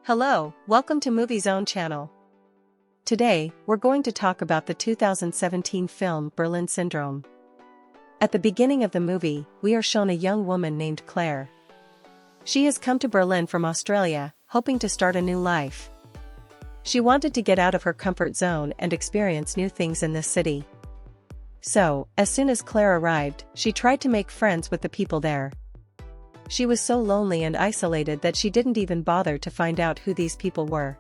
Hello, welcome to Movie Zone channel. Today, we're going to talk about the 2017 film Berlin Syndrome. At the beginning of the movie, we are shown a young woman named Claire. She has come to Berlin from Australia, hoping to start a new life. She wanted to get out of her comfort zone and experience new things in this city. So, as soon as Claire arrived, she tried to make friends with the people there. She was so lonely and isolated that she didn't even bother to find out who these people were.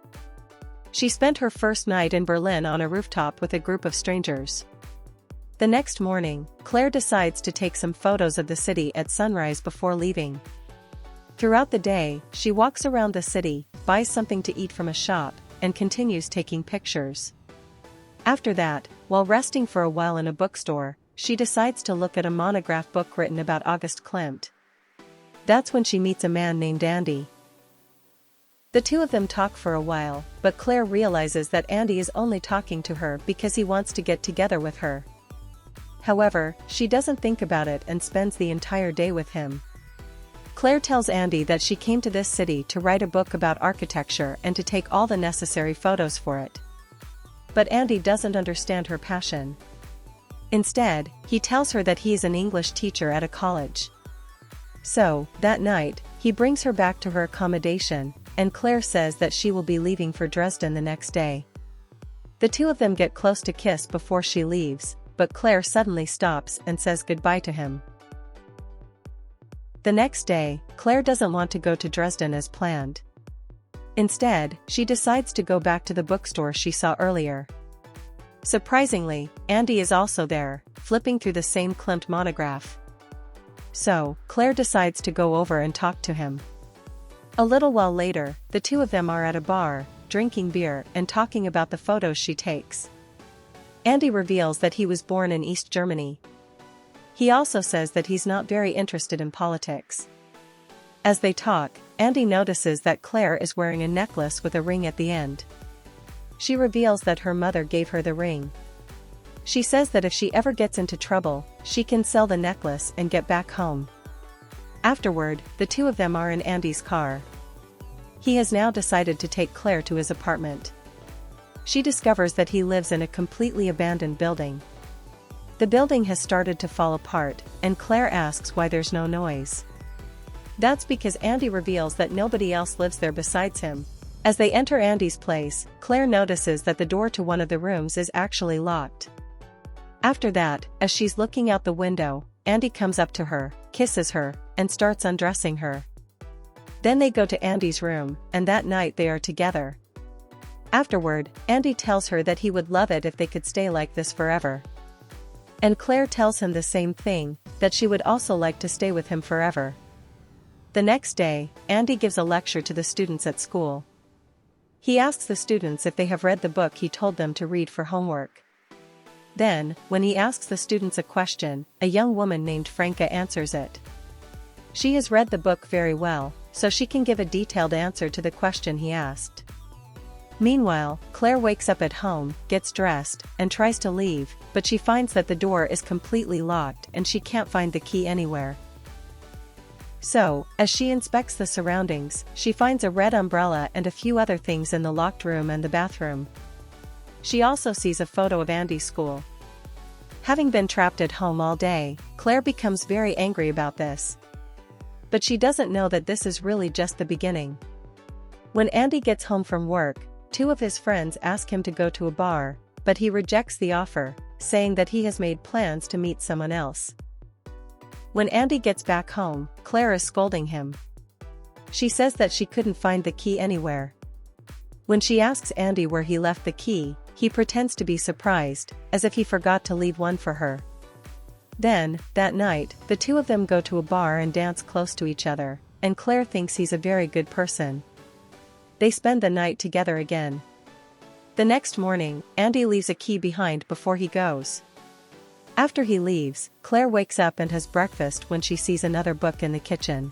She spent her first night in Berlin on a rooftop with a group of strangers. The next morning, Claire decides to take some photos of the city at sunrise before leaving. Throughout the day, she walks around the city, buys something to eat from a shop, and continues taking pictures. After that, while resting for a while in a bookstore, she decides to look at a monograph book written about August Klimt. That's when she meets a man named Andy. The two of them talk for a while, but Claire realizes that Andy is only talking to her because he wants to get together with her. However, she doesn't think about it and spends the entire day with him. Claire tells Andy that she came to this city to write a book about architecture and to take all the necessary photos for it. But Andy doesn't understand her passion. Instead, he tells her that he is an English teacher at a college. So, that night, he brings her back to her accommodation, and Claire says that she will be leaving for Dresden the next day. The two of them get close to kiss before she leaves, but Claire suddenly stops and says goodbye to him. The next day, Claire doesn't want to go to Dresden as planned. Instead, she decides to go back to the bookstore she saw earlier. Surprisingly, Andy is also there, flipping through the same Klimt monograph. So, Claire decides to go over and talk to him. A little while later, the two of them are at a bar, drinking beer and talking about the photos she takes. Andy reveals that he was born in East Germany. He also says that he's not very interested in politics. As they talk, Andy notices that Claire is wearing a necklace with a ring at the end. She reveals that her mother gave her the ring. She says that if she ever gets into trouble, she can sell the necklace and get back home. Afterward, the two of them are in Andy's car. He has now decided to take Claire to his apartment. She discovers that he lives in a completely abandoned building. The building has started to fall apart, and Claire asks why there's no noise. That's because Andy reveals that nobody else lives there besides him. As they enter Andy's place, Claire notices that the door to one of the rooms is actually locked. After that, as she's looking out the window, Andy comes up to her, kisses her, and starts undressing her. Then they go to Andy's room, and that night they are together. Afterward, Andy tells her that he would love it if they could stay like this forever. And Claire tells him the same thing, that she would also like to stay with him forever. The next day, Andy gives a lecture to the students at school. He asks the students if they have read the book he told them to read for homework. Then, when he asks the students a question, a young woman named Franca answers it. She has read the book very well, so she can give a detailed answer to the question he asked. Meanwhile, Claire wakes up at home, gets dressed, and tries to leave, but she finds that the door is completely locked and she can't find the key anywhere. So, as she inspects the surroundings, she finds a red umbrella and a few other things in the locked room and the bathroom. She also sees a photo of Andy's school. Having been trapped at home all day, Claire becomes very angry about this. But she doesn't know that this is really just the beginning. When Andy gets home from work, two of his friends ask him to go to a bar, but he rejects the offer, saying that he has made plans to meet someone else. When Andy gets back home, Claire is scolding him. She says that she couldn't find the key anywhere. When she asks Andy where he left the key, he pretends to be surprised, as if he forgot to leave one for her. Then, that night, the two of them go to a bar and dance close to each other, and Claire thinks he's a very good person. They spend the night together again. The next morning, Andy leaves a key behind before he goes. After he leaves, Claire wakes up and has breakfast when she sees another book in the kitchen.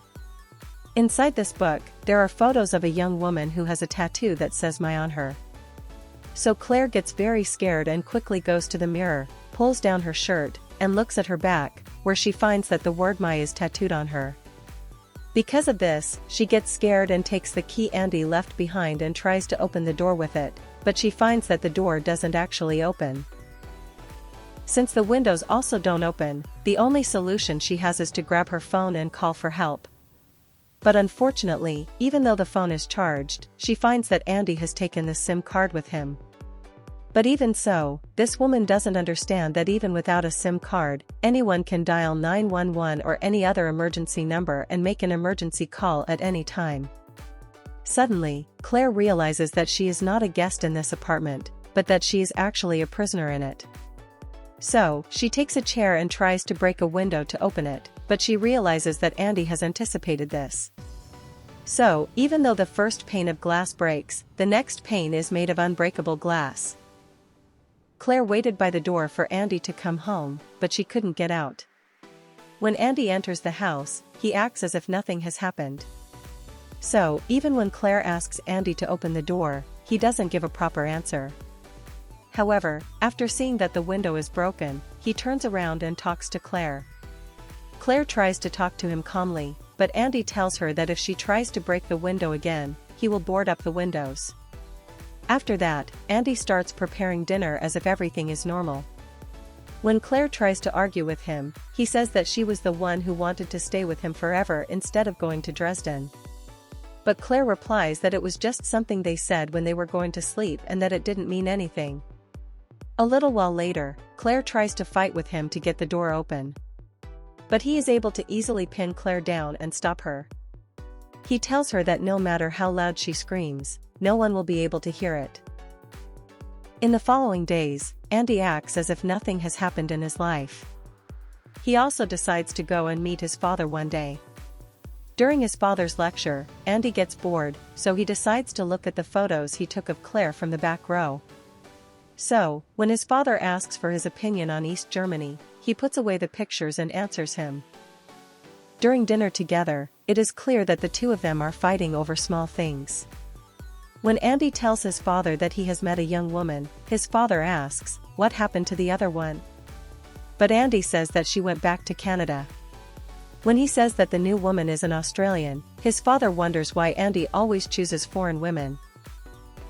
Inside this book, there are photos of a young woman who has a tattoo that says "My" on her. So Claire gets very scared and quickly goes to the mirror, pulls down her shirt, and looks at her back, where she finds that the word "My" is tattooed on her. Because of this, she gets scared and takes the key Andy left behind and tries to open the door with it, but she finds that the door doesn't actually open. Since the windows also don't open, the only solution she has is to grab her phone and call for help. But unfortunately, even though the phone is charged, she finds that Andy has taken the SIM card with him. But even so, this woman doesn't understand that even without a SIM card, anyone can dial 911 or any other emergency number and make an emergency call at any time. Suddenly, Claire realizes that she is not a guest in this apartment, but that she is actually a prisoner in it. So, she takes a chair and tries to break a window to open it, but she realizes that Andy has anticipated this. So, even though the first pane of glass breaks, the next pane is made of unbreakable glass. Claire waited by the door for Andy to come home, but she couldn't get out. When Andy enters the house, he acts as if nothing has happened. So, even when Claire asks Andy to open the door, he doesn't give a proper answer. However, after seeing that the window is broken, he turns around and talks to Claire. Claire tries to talk to him calmly, but Andy tells her that if she tries to break the window again, he will board up the windows. After that, Andy starts preparing dinner as if everything is normal. When Claire tries to argue with him, he says that she was the one who wanted to stay with him forever instead of going to Dresden. But Claire replies that it was just something they said when they were going to sleep and that it didn't mean anything. A little while later, Claire tries to fight with him to get the door open. But he is able to easily pin Claire down and stop her. He tells her that no matter how loud she screams, no one will be able to hear it. In the following days, Andy acts as if nothing has happened in his life. He also decides to go and meet his father one day. During his father's lecture, Andy gets bored, so he decides to look at the photos he took of Claire from the back row. So, when his father asks for his opinion on East Germany, he puts away the pictures and answers him. During dinner together, it is clear that the two of them are fighting over small things. When Andy tells his father that he has met a young woman, his father asks, "What happened to the other one?" But Andy says that she went back to Canada. When he says that the new woman is an Australian, his father wonders why Andy always chooses foreign women.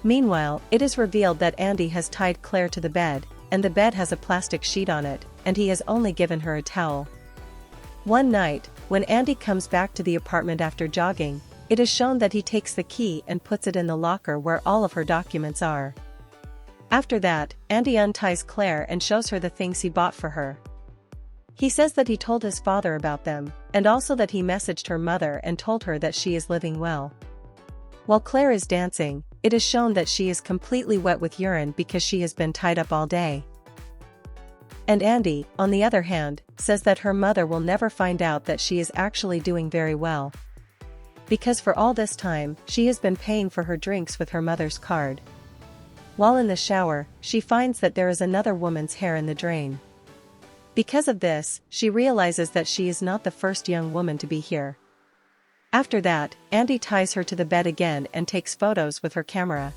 Meanwhile, it is revealed that Andy has tied Claire to the bed, and the bed has a plastic sheet on it, and he has only given her a towel. One night, when Andy comes back to the apartment after jogging, it is shown that he takes the key and puts it in the locker where all of her documents are. After that, Andy unties Claire and shows her the things he bought for her. He says that he told his father about them, and also that he messaged her mother and told her that she is living well. While Claire is dancing, it is shown that she is completely wet with urine because she has been tied up all day. And Andy, on the other hand, says that her mother will never find out that she is actually doing very well. Because for all this time, she has been paying for her drinks with her mother's card. While in the shower, she finds that there is another woman's hair in the drain. Because of this, she realizes that she is not the first young woman to be here. After that, Andy ties her to the bed again and takes photos with her camera.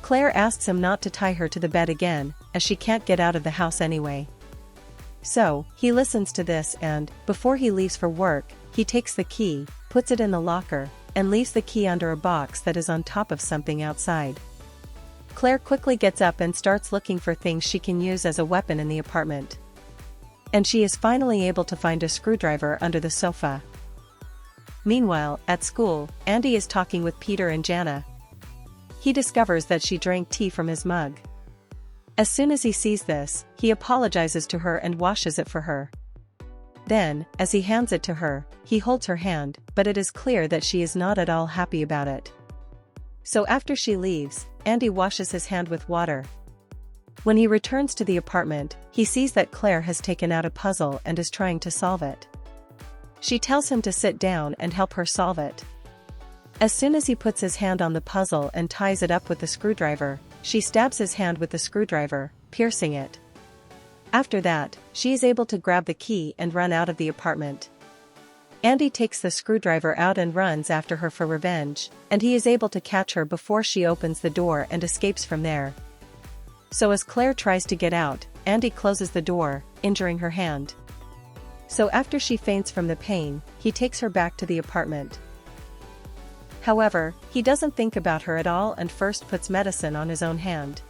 Claire asks him not to tie her to the bed again, as she can't get out of the house anyway. So, he listens to this and, before he leaves for work, he takes the key, puts it in the locker, and leaves the key under a box that is on top of something outside. Claire quickly gets up and starts looking for things she can use as a weapon in the apartment. And she is finally able to find a screwdriver under the sofa. Meanwhile, at school, Andy is talking with Peter and Jana. He discovers that she drank tea from his mug. As soon as he sees this, he apologizes to her and washes it for her. Then, as he hands it to her, he holds her hand, but it is clear that she is not at all happy about it. So after she leaves, Andy washes his hand with water. When he returns to the apartment, he sees that Claire has taken out a puzzle and is trying to solve it. She tells him to sit down and help her solve it. As soon as he puts his hand on the puzzle and ties it up with the screwdriver, she stabs his hand with the screwdriver, piercing it. After that, she is able to grab the key and run out of the apartment. Andy takes the screwdriver out and runs after her for revenge, and he is able to catch her before she opens the door and escapes from there. So as Claire tries to get out, Andy closes the door, injuring her hand. So after she faints from the pain, he takes her back to the apartment. However, he doesn't think about her at all and first puts medicine on his own hand.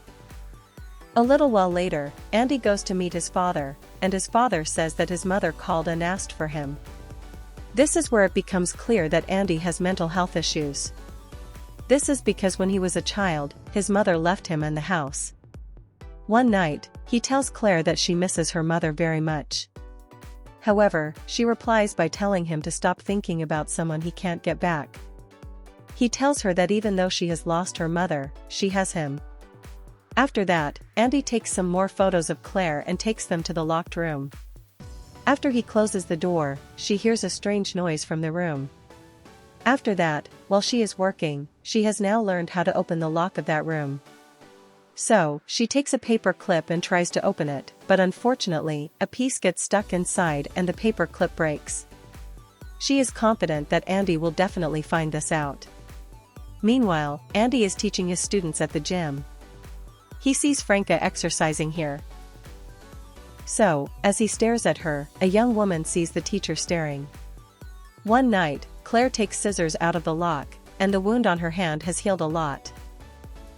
A little while later, Andy goes to meet his father, and his father says that his mother called and asked for him. This is where it becomes clear that Andy has mental health issues. This is because when he was a child, his mother left him and the house. One night, he tells Claire that she misses her mother very much. However, she replies by telling him to stop thinking about someone he can't get back. He tells her that even though she has lost her mother, she has him. After that, Andy takes some more photos of Claire and takes them to the locked room. After he closes the door, she hears a strange noise from the room. After that, while she is working, she has now learned how to open the lock of that room. So, she takes a paper clip and tries to open it, but unfortunately, a piece gets stuck inside and the paper clip breaks. She is confident that Andy will definitely find this out. Meanwhile, Andy is teaching his students at the gym. He sees Franca exercising here. So, as he stares at her, a young woman sees the teacher staring. One night, Claire takes scissors out of the lock, and the wound on her hand has healed a lot.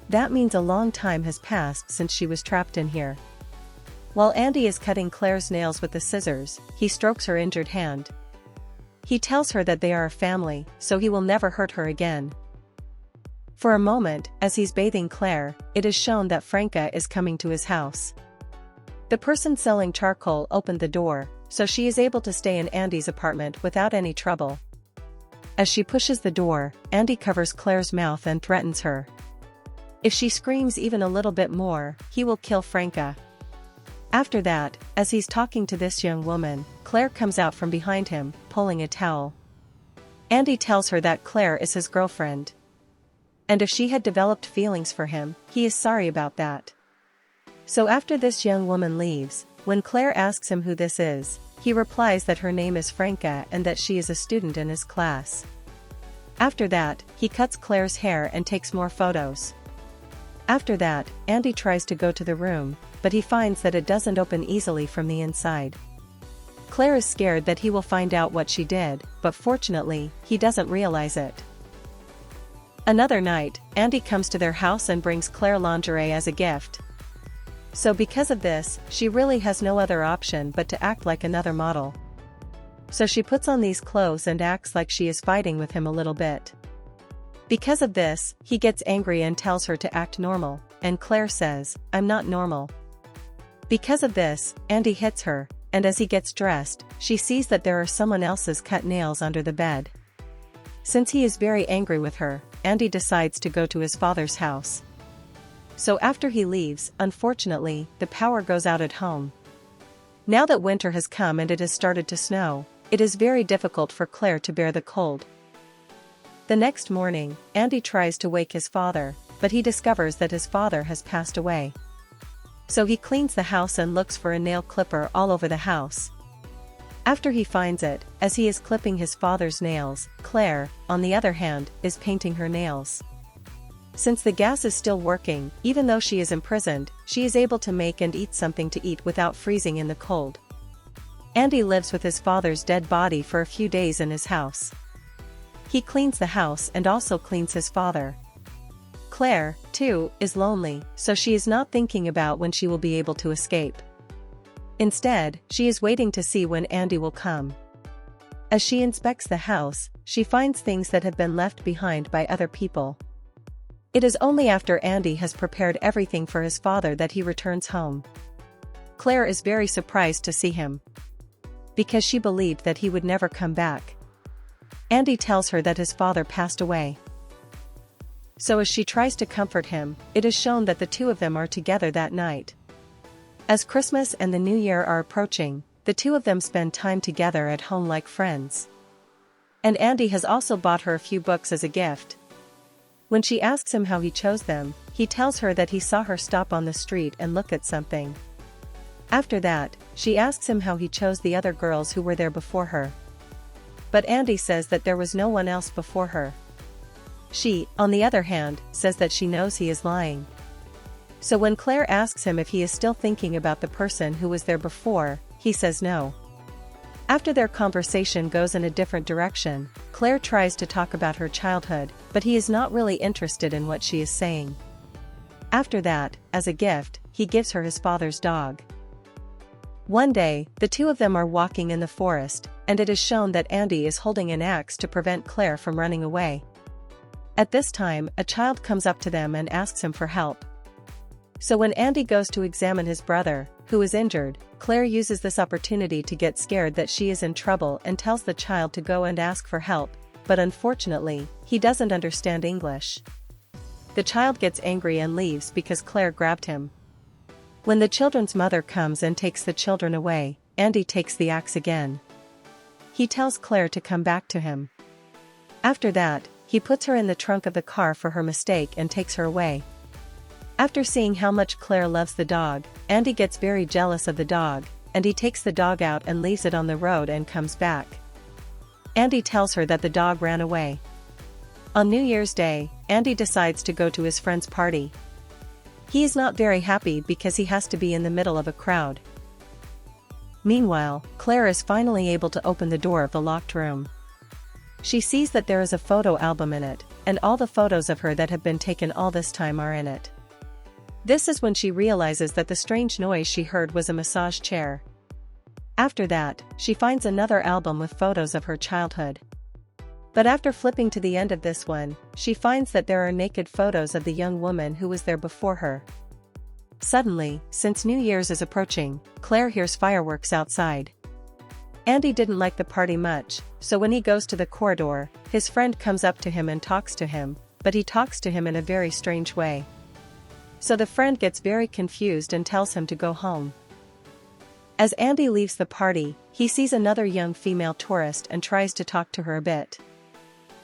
That means a long time has passed since she was trapped in here. While Andy is cutting Claire's nails with the scissors, he strokes her injured hand. He tells her that they are a family, so he will never hurt her again. For a moment, as he's bathing Claire, it is shown that Franca is coming to his house. The person selling charcoal opened the door, so she is able to stay in Andy's apartment without any trouble. As she pushes the door, Andy covers Claire's mouth and threatens her. If she screams even a little bit more, he will kill Franca. After that, as he's talking to this young woman, Claire comes out from behind him, pulling a towel. Andy tells her that Claire is his girlfriend. And if she had developed feelings for him, he is sorry about that. So after this young woman leaves, when Claire asks him who this is, he replies that her name is Franca and that she is a student in his class. After that, he cuts Claire's hair and takes more photos. After that, Andy tries to go to the room, but he finds that it doesn't open easily from the inside. Claire is scared that he will find out what she did, but fortunately, he doesn't realize it. Another night, Andy comes to their house and brings Claire lingerie as a gift. So because of this, she really has no other option but to act like another model. So she puts on these clothes and acts like she is fighting with him a little bit. Because of this, he gets angry and tells her to act normal, and Claire says, "I'm not normal." Because of this, Andy hits her, and as he gets dressed, she sees that there are someone else's cut nails under the bed. Since he is very angry with her, Andy decides to go to his father's house. So after he leaves, unfortunately, the power goes out at home. Now that winter has come and it has started to snow, it is very difficult for Claire to bear the cold. The next morning, Andy tries to wake his father, but he discovers that his father has passed away. So he cleans the house and looks for a nail clipper all over the house. After he finds it, as he is clipping his father's nails, Claire, on the other hand, is painting her nails. Since the gas is still working, even though she is imprisoned, she is able to make and eat something to eat without freezing in the cold. Andy lives with his father's dead body for a few days in his house. He cleans the house and also cleans his father. Claire, too, is lonely, so she is not thinking about when she will be able to escape. Instead, she is waiting to see when Andy will come. As she inspects the house, she finds things that have been left behind by other people. It is only after Andy has prepared everything for his father that he returns home. Claire is very surprised to see him, because she believed that he would never come back. Andy tells her that his father passed away. So as she tries to comfort him, it is shown that the two of them are together that night. As Christmas and the New Year are approaching, the two of them spend time together at home like friends. And Andy has also bought her a few books as a gift. When she asks him how he chose them, he tells her that he saw her stop on the street and look at something. After that, she asks him how he chose the other girls who were there before her. But Andy says that there was no one else before her. She, on the other hand, says that she knows he is lying. So when Claire asks him if he is still thinking about the person who was there before, he says no. After their conversation goes in a different direction, Claire tries to talk about her childhood, but he is not really interested in what she is saying. After that, as a gift, he gives her his father's dog. One day, the two of them are walking in the forest, and it is shown that Andy is holding an axe to prevent Claire from running away. At this time, a child comes up to them and asks him for help. So when Andy goes to examine his brother, who is injured, Claire uses this opportunity to get scared that she is in trouble and tells the child to go and ask for help, but unfortunately, he doesn't understand English. The child gets angry and leaves because Claire grabbed him. When the children's mother comes and takes the children away, Andy takes the axe again. He tells Claire to come back to him. After that, he puts her in the trunk of the car for her mistake and takes her away. After seeing how much Claire loves the dog, Andy gets very jealous of the dog, and he takes the dog out and leaves it on the road and comes back. Andy tells her that the dog ran away. On New Year's Day, Andy decides to go to his friend's party. He is not very happy because he has to be in the middle of a crowd. Meanwhile, Claire is finally able to open the door of the locked room. She sees that there is a photo album in it, and all the photos of her that have been taken all this time are in it. This is when she realizes that the strange noise she heard was a massage chair. After that, she finds another album with photos of her childhood. But after flipping to the end of this one, she finds that there are naked photos of the young woman who was there before her. Suddenly, since New Year's is approaching, Claire hears fireworks outside. Andy didn't like the party much, so when he goes to the corridor, his friend comes up to him and talks to him, but he talks to him in a very strange way. So the friend gets very confused and tells him to go home. As Andy leaves the party, he sees another young female tourist and tries to talk to her a bit.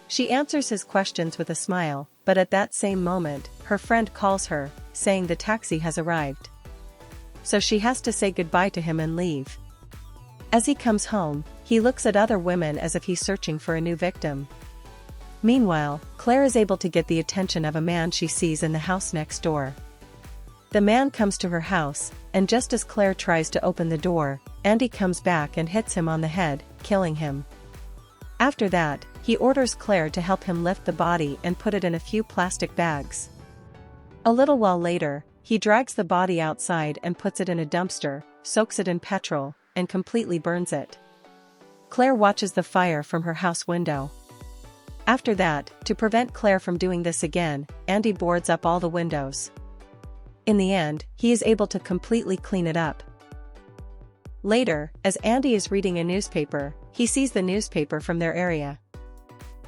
She answers his questions with a smile, but at that same moment, her friend calls her, saying the taxi has arrived. So she has to say goodbye to him and leave. As he comes home, he looks at other women as if he's searching for a new victim. Meanwhile, Claire is able to get the attention of a man she sees in the house next door. The man comes to her house, and just as Claire tries to open the door, Andy comes back and hits him on the head, killing him. After that, he orders Claire to help him lift the body and put it in a few plastic bags. A little while later, he drags the body outside and puts it in a dumpster, soaks it in petrol, and completely burns it. Claire watches the fire from her house window. After that, to prevent Claire from doing this again, Andy boards up all the windows. In the end, he is able to completely clean it up. Later, as Andy is reading a newspaper, he sees the newspaper from their area.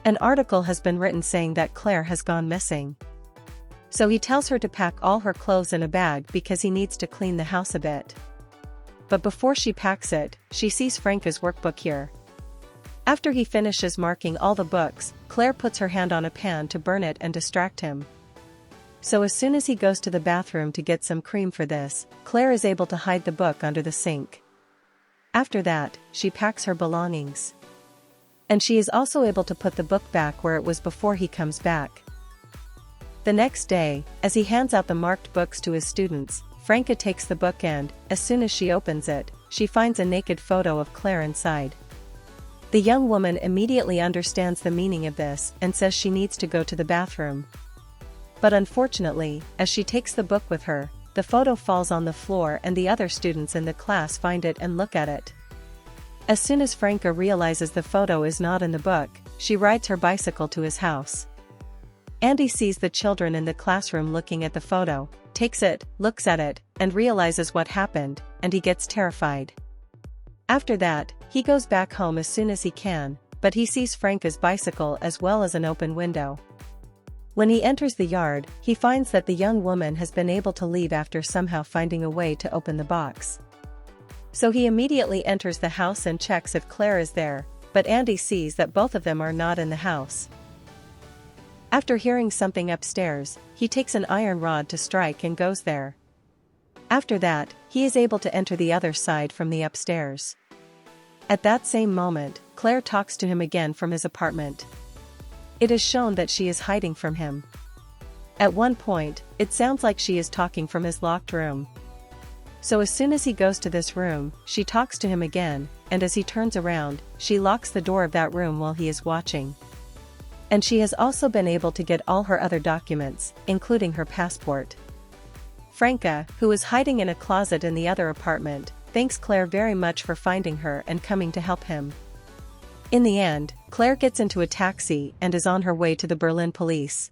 An article has been written saying that Claire has gone missing. So he tells her to pack all her clothes in a bag because he needs to clean the house a bit. But before she packs it, she sees Franca's workbook here. After he finishes marking all the books, Claire puts her hand on a pan to burn it and distract him. So as soon as he goes to the bathroom to get some cream for this, Claire is able to hide the book under the sink. After that, she packs her belongings. And she is also able to put the book back where it was before he comes back. The next day, as he hands out the marked books to his students, Franca takes the book and, as soon as she opens it, she finds a naked photo of Claire inside. The young woman immediately understands the meaning of this and says she needs to go to the bathroom. But unfortunately, as she takes the book with her, the photo falls on the floor and the other students in the class find it and look at it. As soon as Franca realizes the photo is not in the book, she rides her bicycle to his house. Andy sees the children in the classroom looking at the photo, takes it, looks at it, and realizes what happened, and he gets terrified. After that, he goes back home as soon as he can, but he sees Franca's bicycle as well as an open window. When he enters the yard, he finds that the young woman has been able to leave after somehow finding a way to open the box. So he immediately enters the house and checks if Claire is there, but Andy sees that both of them are not in the house. After hearing something upstairs, he takes an iron rod to strike and goes there. After that, he is able to enter the other side from the upstairs. At that same moment, Claire talks to him again from his apartment. It is shown that she is hiding from him. At one point, it sounds like she is talking from his locked room. So as soon as he goes to this room, she talks to him again, and as he turns around, she locks the door of that room while he is watching. And she has also been able to get all her other documents, including her passport. Franca, who is hiding in a closet in the other apartment, thanks Claire very much for finding her and coming to help him. In the end, Claire gets into a taxi and is on her way to the Berlin police.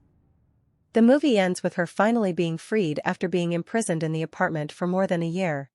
The movie ends with her finally being freed after being imprisoned in the apartment for more than a year.